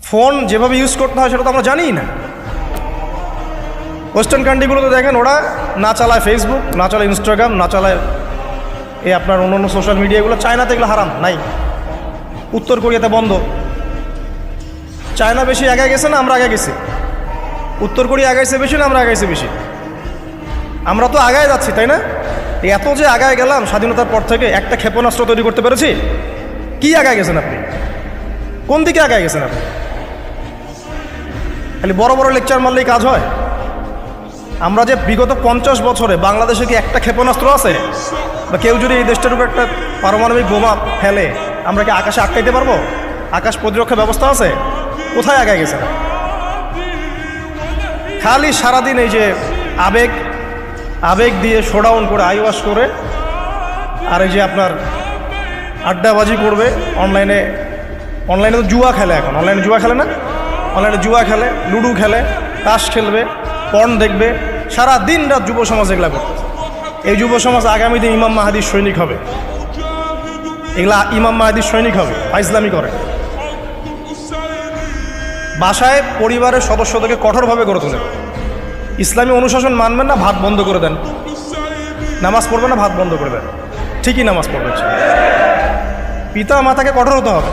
Phone যেভাবে use করতে হয় সেটা তো আমরা জানিই না। ওয়েস্টার্ন কান্ট্রিগুলোতে দেখেন ওরা না চালায় ফেসবুক, না চালায় ইনস্টাগ্রাম, না চালায় এই আপনার অন্য সোশ্যাল মিডিয়াগুলো। চায়নাতে এগুলো হারাম, নাই। উত্তর কোরিয়াতে বন্ধ। চায়না বেশি আগে গেছে না আমরা আগে গেছি? উত্তর কোরিয়া আগাইছে বেশি না আমরা আগাইছি বেশি? আমরা তো আগায় যাচ্ছি, তাই না? এত যে আগায় গেলাম স্বাধীনতার পর থেকে, একটা ক্ষেপণাস্ত্র তৈরি করতে পেরেছি? কি আগায় গেছেন আপনি? কোন দিকে আগায় গেছেন আপনি? খালি বড় বড় লেকচার মারলেই কাজ হয়? আমরা যে বিগত 50 বছরে বাংলাদেশে কি একটা ক্ষেপণাস্ত্র আছে? বা কেউ যদি এই দেশটার উপর একটা পারমাণবিক বোমা ফেলে আমরা কি আকাশে আটকাইতে পারবো? আকাশ প্রতিরক্ষা ব্যবস্থা আছে? কোথায় আগায় গেছে? খালি সারাদিন এই যে আবেগ দিয়ে শোডাউন করে, আইওয়াশ করে, আর এই যে আপনার আড্ডাবাজি করবে অনলাইনে তো জুয়া খেলে। এখন অনলাইনে জুয়া খেলে না? অনলাইনে জুয়া খেলে, লুডো খেলে, তাস খেলবে, পর্ন দেখবে, সারা দিন রাত যুব সমাজ এগুলা করতে। এই যুব সমাজ আগামী দিন ইমাম মাহাদির সৈনিক হবে। এগুলা ইমাম মাহাদির সৈনিক হবে, ফাইজলামি করে। বাসায় পরিবারের সদস্যদেরকে কঠোরভাবে গড়ে তোলে। ইসলামী অনুশাসন মানবেন না, ভাত বন্ধ করে দেন। নামাজ পড়বেন না, ভাত বন্ধ করে দেন। ঠিকই নামাজ পড়বেন। পিতা মাতাকে কঠোর হতে হবে।